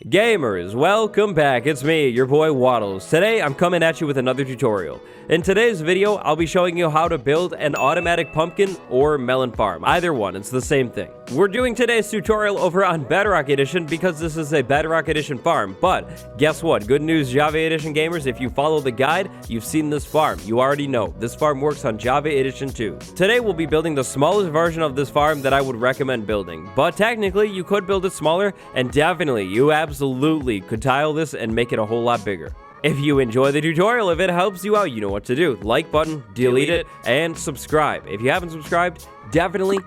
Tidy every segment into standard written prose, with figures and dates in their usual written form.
Gamers, welcome back. It's me, your boy Waddles. Today, I'm coming at you with another tutorial. In today's video, I'll be showing you how to build an automatic pumpkin or melon farm. Either one, it's the same thing. We're doing today's tutorial over on Bedrock Edition because this is a Bedrock Edition farm. But guess what? Good news, Java Edition gamers. If you follow the guide, you've seen this farm. You already know. This farm works on Java Edition too. Today, we'll be building the smallest version of this farm that I would recommend building. But technically, you could build it smaller, and definitely, you absolutely could tile this and make it a whole lot bigger. If you enjoy the tutorial, if it helps you out, you know what to do. Like button, delete it, and subscribe. If you haven't subscribed, definitely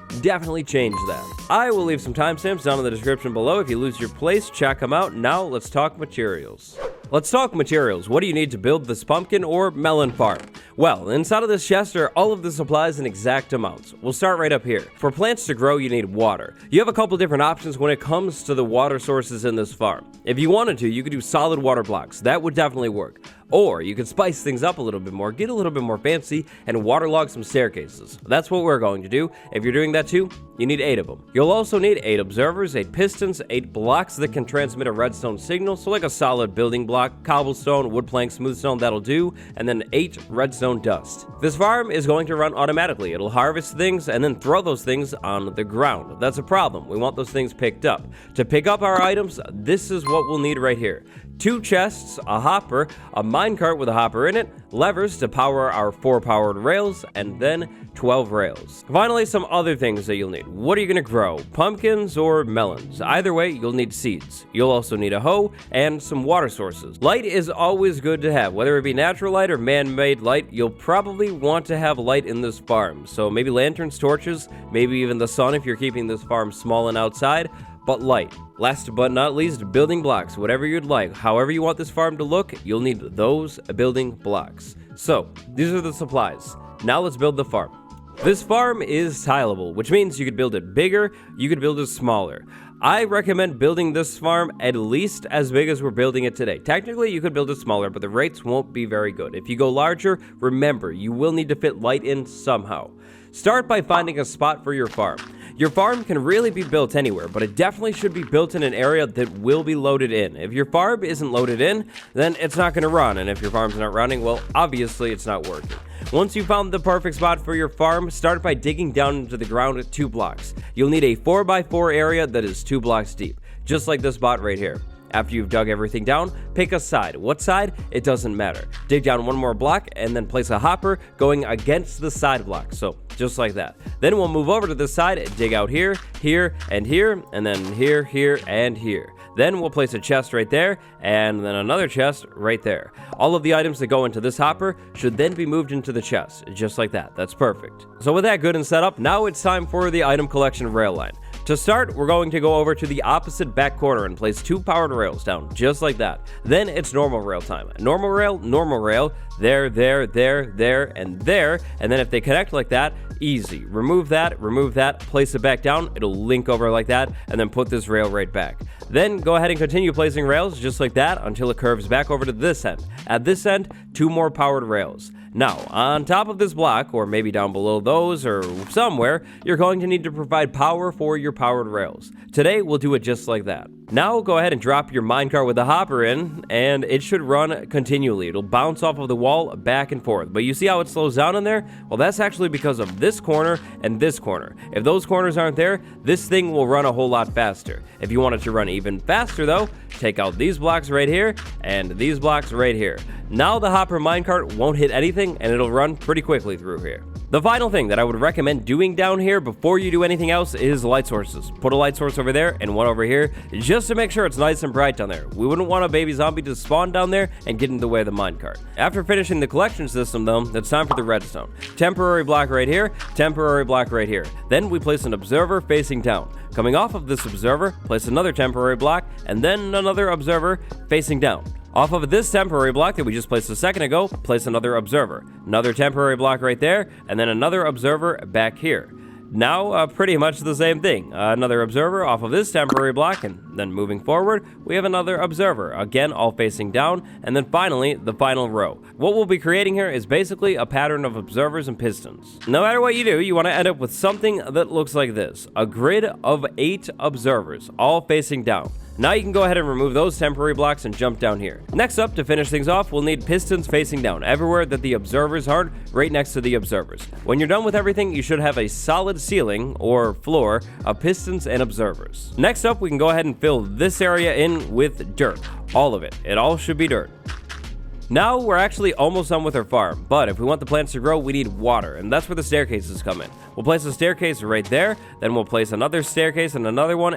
change that. I will leave some timestamps down in the description below. If you lose your place, check them out. Now, let's talk materials. Let's talk materials. What do you need to build this pumpkin or melon farm? Well, inside of this chest are all of the supplies in exact amounts. We'll start right up here. For plants to grow, you need water. You have a couple different options when it comes to the water sources in this farm. If you wanted to, you could do solid water blocks. That would definitely work. Or you could spice things up a little bit more, get a little bit more fancy, and waterlog some staircases. That's what we're going to do. If you're doing that too, you need 8 of them. You'll also need 8 observers, 8 pistons, 8 blocks that can transmit a redstone signal, so like a solid building block, cobblestone, wood plank, smooth stone, that'll do, and then 8 redstone dust. This farm is going to run automatically. It'll harvest things and then throw those things on the ground. That's a problem. We want those things picked up. To pick up our items, this is what we'll need right here. 2 chests, a hopper, a minecart with a hopper in it, levers to power our 4 powered rails, and then 12 rails. Finally, some other things that you'll need. What are you going to grow? Pumpkins or melons? Either way, you'll need seeds. You'll also need a hoe and some water sources. Light is always good to have. Whether it be natural light or man-made light, you'll probably want to have light in this farm. So maybe lanterns, torches, maybe even the sun if you're keeping this farm small and outside. But light. Last but not least, building blocks. Whatever you'd like, however you want this farm to look, you'll need those building blocks. So, these are the supplies. Now let's build the farm. This farm is tileable, which means you could build it bigger, you could build it smaller. I recommend building this farm at least as big as we're building it today. Technically, you could build it smaller, but the rates won't be very good. If you go larger, remember, you will need to fit light in somehow. Start by finding a spot for your farm. Your farm can really be built anywhere, but it definitely should be built in an area that will be loaded in. If your farm isn't loaded in, then it's not going to run, and if your farm's not running, well, obviously it's not working. Once you found the perfect spot for your farm, start by digging down into the ground at 2 blocks. You'll need a 4x4 area that is 2 blocks deep, just like this spot right here. After you've dug everything down, pick a side. What side? It doesn't matter. Dig down 1 more block and then place a hopper going against the side block. So, just like that. Then we'll move over to this side, dig out here, here, and here, and then here, here, and here. Then we'll place a chest right there, and then another chest right there. All of the items that go into this hopper should then be moved into the chest, just like that. That's perfect. So with that good and set up, now it's time for the item collection rail line. To start, we're going to go over to the opposite back corner and place 2 powered rails down, just like that. Then it's normal rail time. Normal rail, there, and there, and then if they connect like that, easy. Remove that, place it back down, it'll link over like that, and then put this rail right back. Then go ahead and continue placing rails just like that until it curves back over to this end. At this end, 2 more powered rails. Now, on top of this block, or maybe down below those, or somewhere, you're going to need to provide power for your powered rails. Today, we'll do it just like that. Now, go ahead and drop your minecart with the hopper in, and it should run continually. It'll bounce off of the wall back and forth. But you see how it slows down in there? Well, that's actually because of this corner and this corner. If those corners aren't there, this thing will run a whole lot faster. If you want it to run even faster, though, take out these blocks right here and these blocks right here. Now the hopper minecart won't hit anything, and it'll run pretty quickly through here. The final thing that I would recommend doing down here before you do anything else is light sources. Put a light source over there and one over here just to make sure it's nice and bright down there. We wouldn't want a baby zombie to spawn down there and get in the way of the minecart. After finishing the collection system though, it's time for the redstone. Temporary block right here, temporary block right here. Then we place an observer facing down. Coming off of this observer, place another temporary block and then another observer facing down. Off of this temporary block that we just placed a second ago, place another observer. Another temporary block right there, and then another observer back here. Now, pretty much the same thing. Another observer off of this temporary block, and then moving forward, we have another observer. Again, all facing down, and then finally, the final row. What we'll be creating here is basically a pattern of observers and pistons. No matter what you do, you want to end up with something that looks like this. A grid of 8 observers, all facing down. Now you can go ahead and remove those temporary blocks and jump down here. Next up, to finish things off, we'll need pistons facing down everywhere that the observers aren't, right next to the observers. When you're done with everything, you should have a solid ceiling or floor of pistons and observers. Next up, we can go ahead and fill this area in with dirt. All of it. It all should be dirt. Now we're actually almost done with our farm, but if we want the plants to grow, we need water, and that's where the staircases come in. We'll place a staircase right there, then we'll place another staircase and another one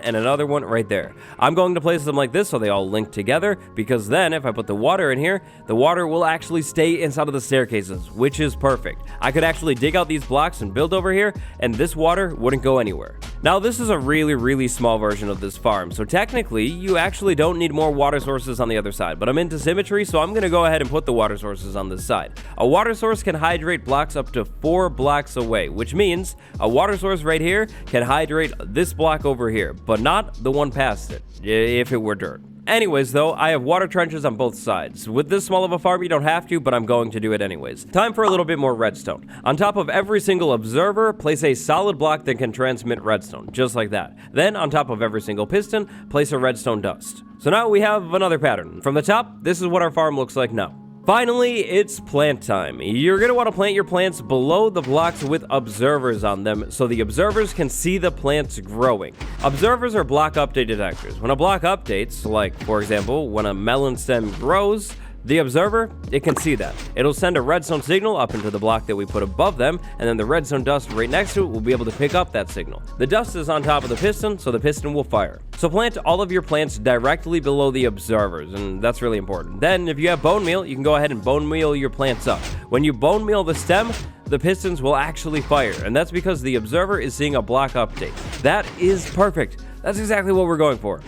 right there. I'm going to place them like this so they all link together, because then if I put the water in here, the water will actually stay inside of the staircases, which is perfect. I could actually dig out these blocks and build over here, and this water wouldn't go anywhere. Now this is a really small version of this farm, so technically you actually don't need more water sources on the other side, but I'm into symmetry, so I'm going to go ahead and put the water sources on this side. A water source can hydrate blocks up to 4 blocks away, which means a water source right here can hydrate this block over here, but not the one past it, if it were dirt. Anyways though, I have water trenches on both sides. With this small of a farm, you don't have to, but I'm going to do it anyways. Time for a little bit more redstone. On top of every single observer, place a solid block that can transmit redstone, just like that. Then, on top of every single piston, place a redstone dust. So now we have another pattern. From the top, this is what our farm looks like now. Finally, it's plant time. You're going to want to plant your plants below the blocks with observers on them so the observers can see the plants growing. Observers are block update detectors. When a block updates, like for example, when a melon stem grows, the observer, it can see that. It'll send a redstone signal up into the block that we put above them, and then the redstone dust right next to it will be able to pick up that signal. The dust is on top of the piston, so the piston will fire. So plant all of your plants directly below the observers, and that's really important. Then, if you have bone meal, you can go ahead and bone meal your plants up. When you bone meal the stem, the pistons will actually fire, and that's because the observer is seeing a block update. That is perfect. That's exactly what we're going for.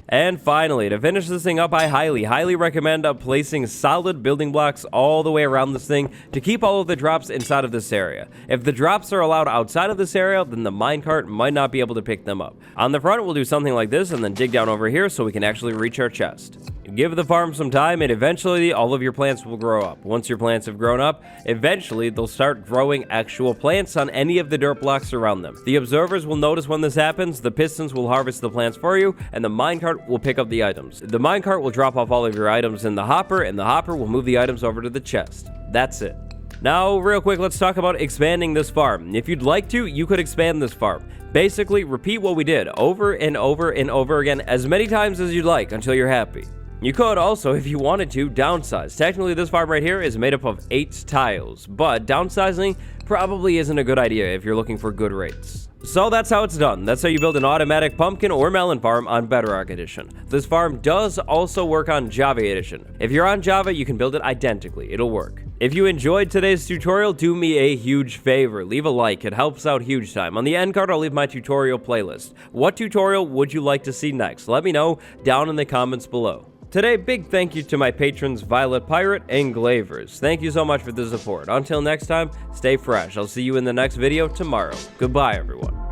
And finally, to finish this thing up, I highly recommend placing solid building blocks all the way around this thing to keep all of the drops inside of this area. If the drops are allowed outside of this area, then the minecart might not be able to pick them up. On the front, we'll do something like this and then dig down over here so we can actually reach our chest. Give the farm some time and eventually all of your plants will grow up. Once your plants have grown up, eventually they'll start growing actual plants on any of the dirt blocks around them. The observers will notice when this happens, the pistons will harvest the plants for you, and the minecart will pick up the items. The minecart will drop off all of your items in the hopper, and the hopper will move the items over to the chest. That's it. Now, real quick, let's talk about expanding this farm. If you'd like to, you could expand this farm. Basically, repeat what we did over and over and over again as many times as you'd like until you're happy. You could also, if you wanted to, downsize. Technically, this farm right here is made up of 8 tiles, but downsizing probably isn't a good idea if you're looking for good rates. So that's how it's done. That's how you build an automatic pumpkin or melon farm on Bedrock Edition. This farm does also work on Java Edition. If you're on Java, you can build it identically. It'll work. If you enjoyed today's tutorial, do me a huge favor. Leave a like. It helps out huge time. On the end card, I'll leave my tutorial playlist. What tutorial would you like to see next? Let me know down in the comments below. Today, big thank you to my patrons Violet Pirate and Glavers. Thank you so much for the support. Until next time, stay fresh. I'll see you in the next video tomorrow. Goodbye, everyone.